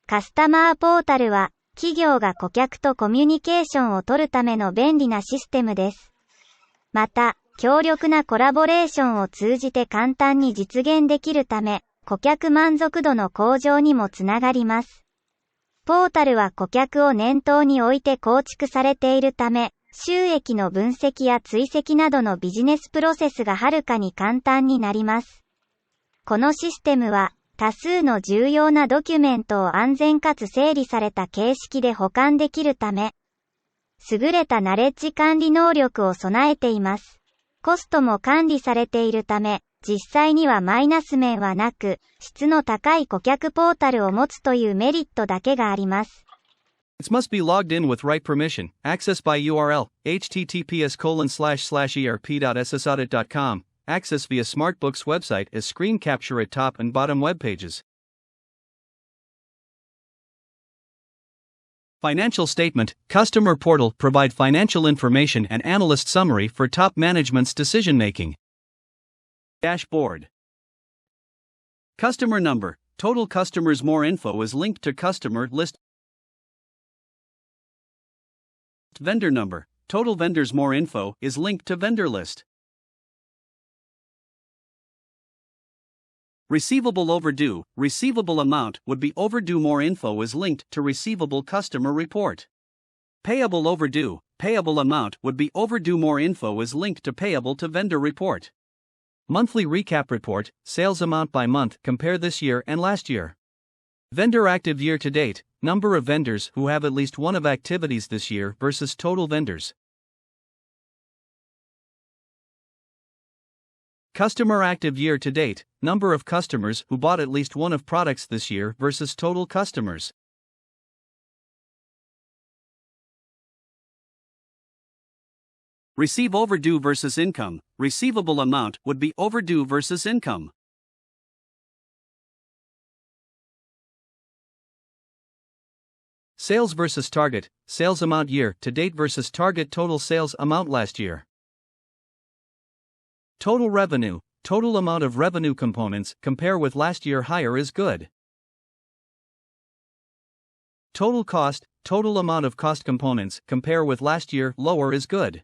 カスタマーポータルは、企業が顧客とコミュニケーションを取るための便利なシステムです。また、強力なコラボレーションを通じて簡単に実現できるため、顧客満足度の向上にもつながります。ポータルは顧客を念頭に置いて構築されているため、収益の分析や追跡などのビジネスプロセスがはるかに簡単になります。このシステムは、多数の重要なドキュメントを安全かつ整理された形式で保管できるため、優れたナレッジ管理能力を備えています。コストも管理されているため、実際にはマイナス面はなく、質の高い顧客ポータルを持つというメリットだけがあります。It must be logged in with right permission. Access by URL, https://erp.ssAudit.com. Access via SmartBooks website as screen capture at top and bottom web pages. Financial statement. CustomerPortal provide financial information and analyst summary for top management's decision making. Dashboard. Customer number. Total customers. More info is linked to customer list. Vendor number. Total vendors. More info is linked to vendor list. Receivable overdue. Receivable amount would be overdue. More info is linked to receivable customer report. Payable overdue. Payable amount would be overdue. More info is linked to payable to vendor report. Monthly recap report. Sales amount by month. Compare this year and last year. Vendor active year to date. Number of vendors who have at least one of activities this year versus total vendors. Customer active year to date. Number of customers who bought at least one of products this year versus total customers. Receive overdue versus income. Receivable amount would be overdue versus income. Sales versus target. Sales amount year to date versus target total sales amount last year. Total revenue. Total amount of revenue components compare with last year. Higher is good. Total cost. Total amount of cost components compare with last year. Lower is good.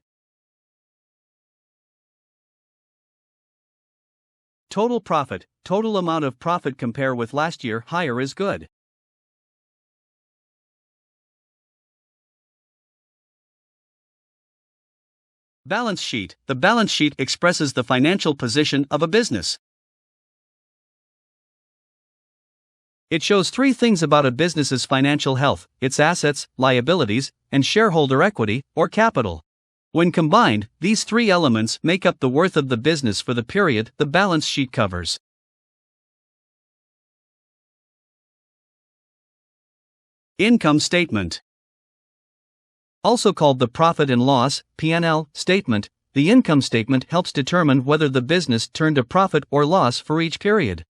Total profit. Total amount of profit compare with last year. Higher is good. Balance sheet. The balance sheet expresses the financial position of a business. It shows three things about a business's financial health: its assets, liabilities, and shareholder equity, or capital. When combined, these three elements make up the worth of the business for the period the balance sheet covers. Income statement. Also called the profit and loss (P&L) statement, the income statement helps determine whether the business turned a profit or loss for each period.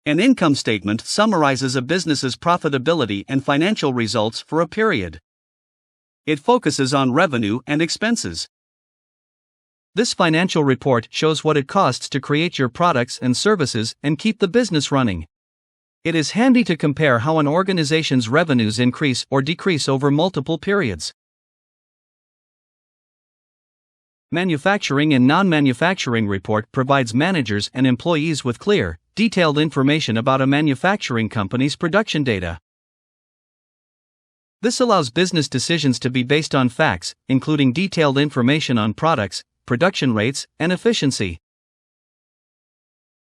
An income statement summarizes a business's profitability and financial results for a period. It focuses on revenue and expenses. This financial report shows what it costs to create your products and services and keep the business running. It is handy to compare how an organization's revenues increase or decrease over multiple periods. Manufacturing and non-manufacturing report provides managers and employees with clear, detailed information about a manufacturing company's production data. This allows business decisions to be based on facts, including detailed information on products, production rates, and efficiency.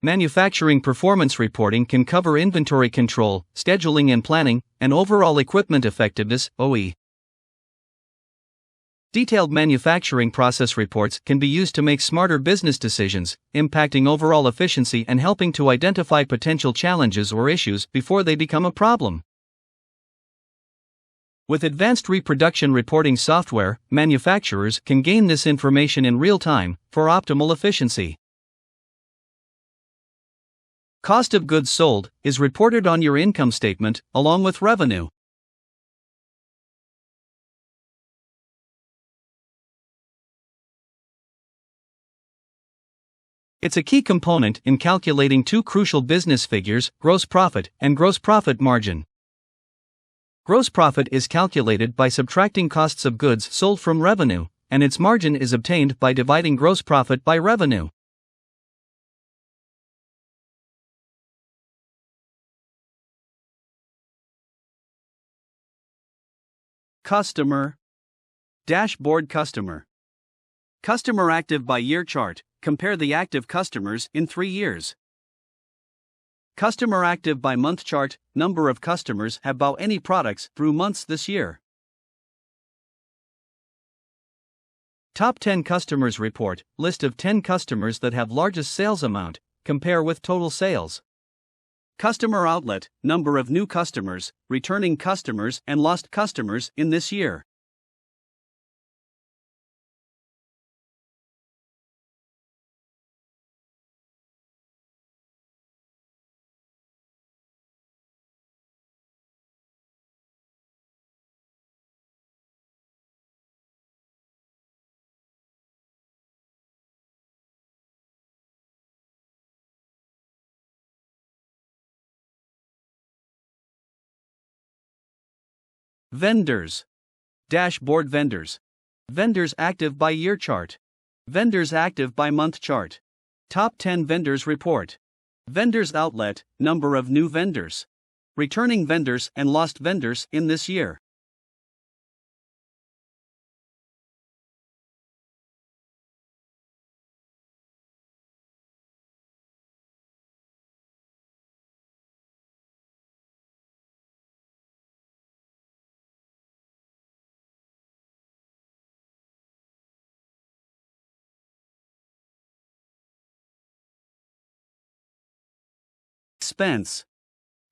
Manufacturing performance reporting can cover inventory control, scheduling and planning, and overall equipment effectiveness (OE). Detailed manufacturing process reports can be used to make smarter business decisions, impacting overall efficiency and helping to identify potential challenges or issues before they become a problem. With advanced reproduction reporting software, manufacturers can gain this information in real time for optimal efficiency. Cost of goods sold is reported on your income statement along with revenue. It's a key component in calculating two crucial business figures: gross profit and gross profit margin. Gross profit is calculated by subtracting costs of goods sold from revenue, and its margin is obtained by dividing gross profit by revenue. Customer Dashboard. Customer active by year chart. Compare the active customers in 3 years. Customer active by month chart. Number of customers have bought any products through months this year. Top 10 customers report. List of 10 customers that have largest sales amount. Compare with total sales. Customer outlet. Number of new customers, returning customers, and lost customers in this year. Vendors. Dashboard. Vendors active by year chart. Vendors active by month chart. Top 10 vendors report. Vendors outlet. Number of new vendors, returning vendors, and lost vendors in this year.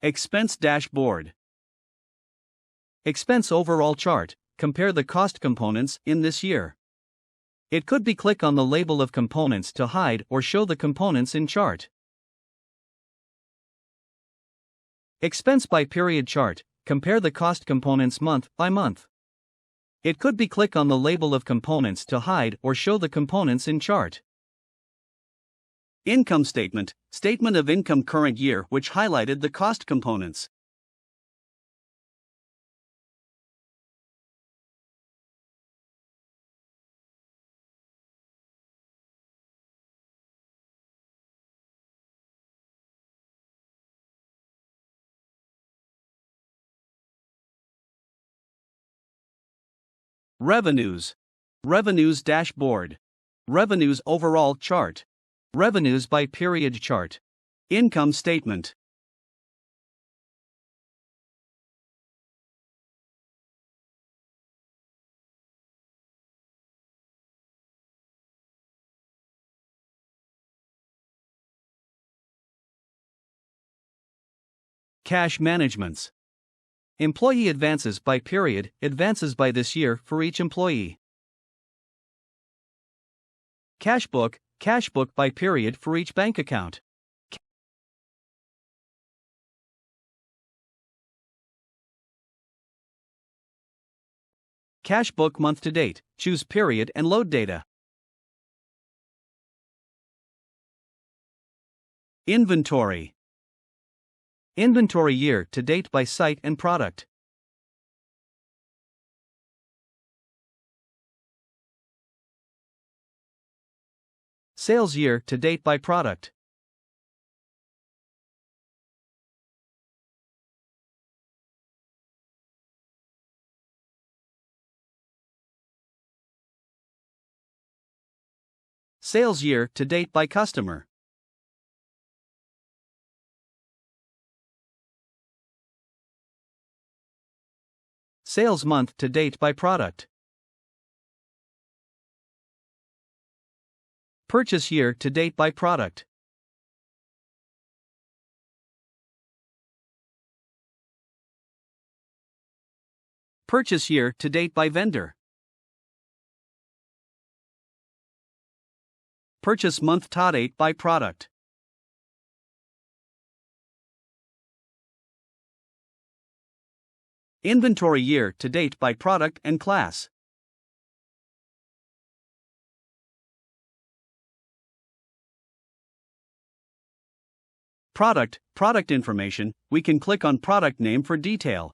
Expense dashboard. Expense overall chart. Compare the cost components in this year. It could be click on the label of components to hide or show the components in chart. Expense by period chart. Compare the cost components month by month. It could be click on the label of components to hide or show the components in chart. Income statement. Statement of income current year which highlighted the cost components. Revenues. Revenues dashboard. Revenues overall chart. Revenues by period chart. Income statement. Cash managements. Employee advances by period, advances by this year for each employee. Cash book by period for each bank account. Cash book month to date, choose period and load data. Inventory. Inventory year to date by site and product. Sales year to date by product. Sales year to date by customer. Sales month to date by product. Purchase year to date by product. Purchase year to date by vendor. Purchase month to date by product. Inventory year to date by product and class. Product information. We can click on product name for detail.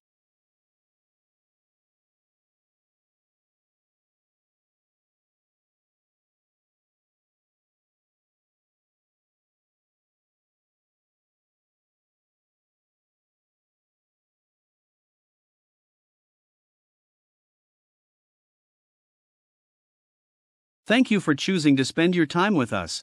Thank you for choosing to spend your time with us.